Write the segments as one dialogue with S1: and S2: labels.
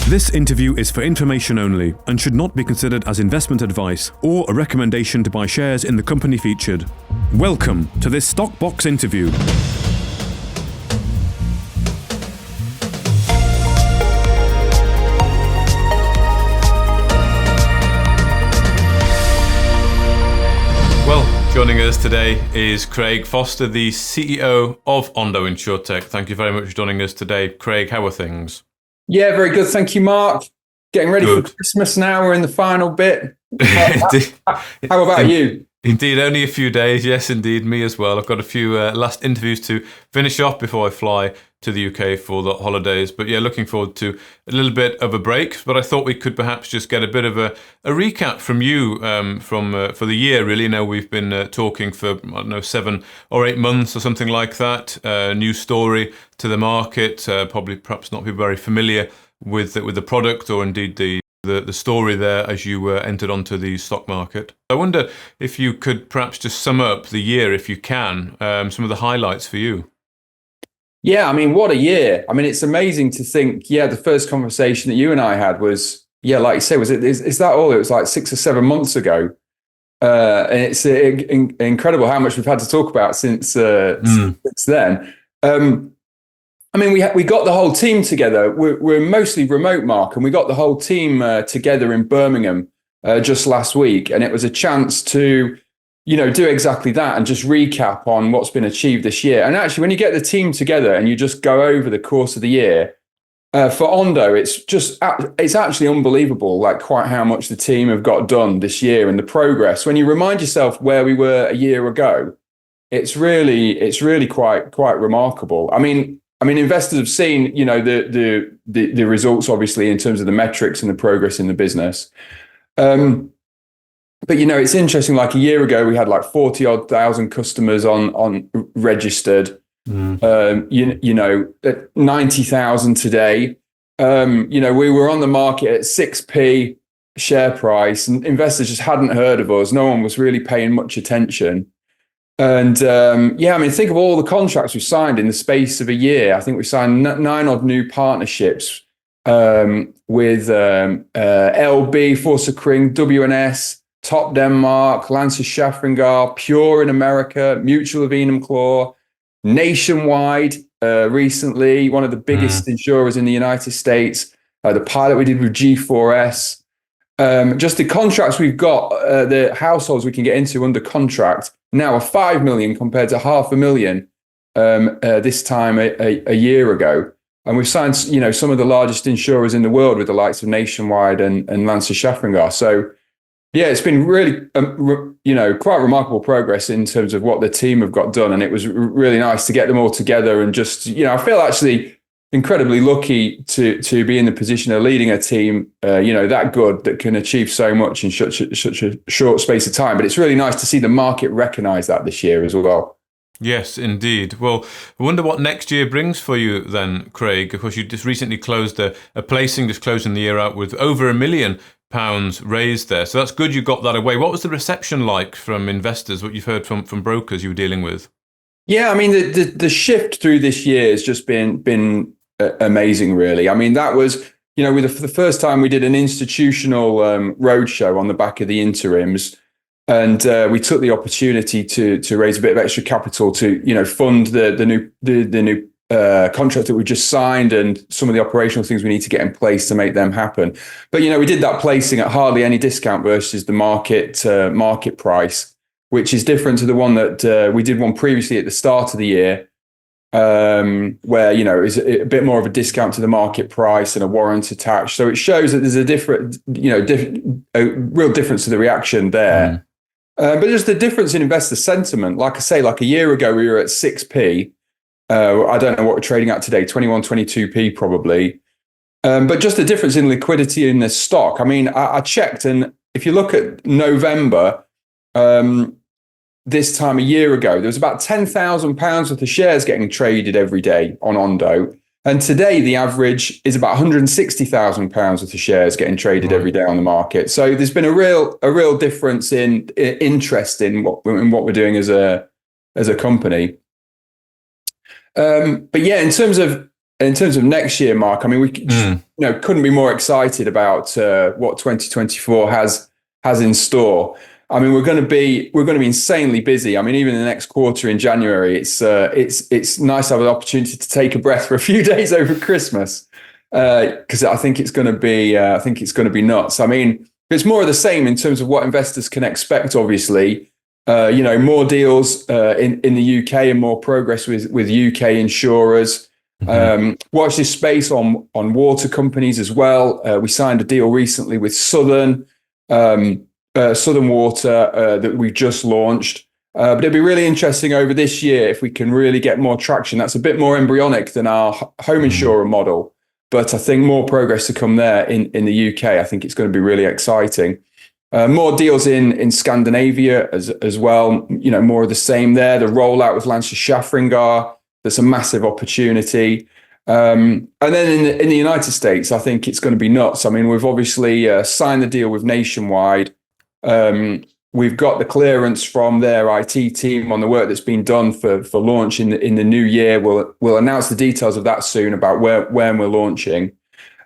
S1: This interview is for information only and should not be considered as investment advice or a recommendation to buy shares in the company featured. Welcome to this Stock Box interview. Well, joining us today is Craig Foster, the CEO of Ondo InsurTech. Thank you very much for joining us today. Craig, how are things?
S2: Yeah, very good. Thank you, Mark. Getting ready for Christmas now. We're in the final bit. How about you?
S1: Indeed, only a few days. Yes, indeed. Me as well. I've got a few last interviews to finish off before I fly to the UK for the holidays. But yeah, looking forward to a little bit of a break. But I thought we could perhaps just get a bit of a recap from you for the year, really. Now we've been talking for, I don't know, 7 or 8 months or something like that. New story to the market. Perhaps not be very familiar with the product or indeed the story there as you entered onto the stock market. I wonder if you could perhaps just sum up the year, if you can, some of the highlights for you.
S2: Yeah, I mean, what a year. I mean, it's amazing to think, the first conversation that you and I had was, like you say, is that all? It was like 6 or 7 months ago. And it's incredible how much we've had to talk about since then. I mean, we got the whole team together. We're mostly remote, Mark, and we got the whole team together in Birmingham just last week. And it was a chance to, do exactly that and just recap on what's been achieved this year. And actually, when you get the team together and you just go over the course of the year, for Ondo, it's actually unbelievable, like quite how much the team have got done this year and the progress. When you remind yourself where we were a year ago, it's really quite remarkable. I mean, investors have seen, the results, obviously, in terms of the metrics and the progress in the business. But, it's interesting, like a year ago, we had like 40-odd thousand customers on registered, 90,000 today. We were on the market at 6p share price and investors just hadn't heard of us. No one was really paying much attention. And think of all the contracts we've signed in the space of a year. I think we signed 9 odd new partnerships with LB, Forsikring, WNS, Top Denmark, Lancashire Schaffringar, Pure in America, Mutual of Enumclaw, Nationwide recently, one of the biggest insurers in the United States, the pilot we did with G4S. Just the contracts we've got, the households we can get into under contract now are 5 million compared to 500,000 this time a year ago. And we've signed, some of the largest insurers in the world with the likes of Nationwide and Lancashire Schaffringar. So, yeah, it's been really, quite remarkable progress in terms of what the team have got done. And it was really nice to get them all together and just, I feel actually incredibly lucky to be in the position of leading a team, that good, that can achieve so much in such a short space of time. But it's really nice to see the market recognise that this year as well.
S1: Yes, indeed. Well, I wonder what next year brings for you then, Craig. Of course, you just recently closed a placing, just closing the year out with over £1 million raised there. So that's good you got that away. What was the reception like from investors, what you've heard from brokers you were dealing with?
S2: Yeah, I mean, the shift through this year has just been amazing, really. I mean, that was, with the first time we did an institutional roadshow on the back of the interims. And we took the opportunity to raise a bit of extra capital to, fund the new contract that we just signed and some of the operational things we need to get in place to make them happen. But, we did that placing at hardly any discount versus the market price, which is different to the one that we did one previously at the start of the year, where, it was a bit more of a discount to the market price and a warrant attached. So it shows that there's a real difference to the reaction there. But just the difference in investor sentiment, like I say, like a year ago, we were at 6p. I don't know what we're trading at today, 21, 22p probably. But just the difference in liquidity in the stock. I mean, I checked, and if you look at November, this time a year ago, there was about £10,000 worth of shares getting traded every day on Ondo. And today, the average is about £160,000 worth of shares getting traded every day on the market. So there's been a real difference in interest in what we're doing as a company. But yeah, in terms of in terms of next year, Mark, I mean, we couldn't be more excited about what 2024 has in store. I mean, we're going to be insanely busy. I mean, even in the next quarter in January, it's nice to have an opportunity to take a breath for a few days over Christmas, because I think it's going to be nuts. I mean, it's more of the same in terms of what investors can expect. Obviously, more deals in the UK and more progress with UK insurers. Watch this space on water companies as well. We signed a deal recently with Southern Water that we just launched. But it'd be really interesting over this year if we can really get more traction. That's a bit more embryonic than our home insurer model, but I think more progress to come there in the UK. I think it's going to be really exciting. More deals in Scandinavia as well. More of the same there. The rollout with Lancashire Shafringar, that's a massive opportunity. And then in the United States, I think it's going to be nuts. I mean, we've obviously signed the deal with Nationwide. We've got the clearance from their IT team on the work that's been done for launch in the new year. We'll announce the details of that soon about when we're launching.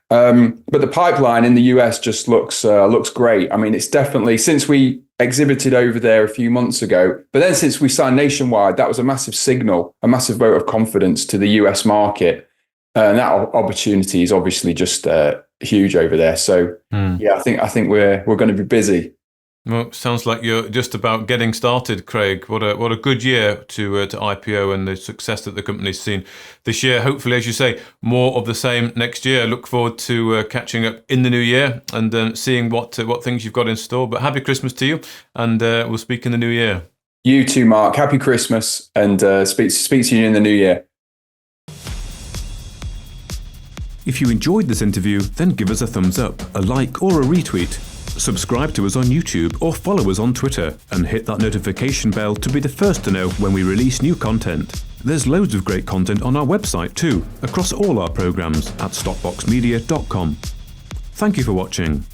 S2: But the pipeline in the US just looks great. I mean, it's definitely, since we exhibited over there a few months ago, but then since we signed Nationwide, that was a massive signal, a massive vote of confidence to the US market. And that opportunity is obviously just huge over there. So yeah, I think we're going to be busy.
S1: Well, sounds like you're just about getting started, Craig. What a good year to IPO and the success that the company's seen this year. Hopefully, as you say, more of the same next year. Look forward to catching up in the new year and seeing what things you've got in store. But happy Christmas to you, and we'll speak in the new year.
S2: You too, Mark. Happy Christmas, and speak to you in the new year.
S3: If you enjoyed this interview, then give us a thumbs up, a like or a retweet. Subscribe to us on YouTube or follow us on Twitter and hit that notification bell to be the first to know when we release new content. There's loads of great content on our website too, across all our programs at stopboxmedia.com. Thank you for watching.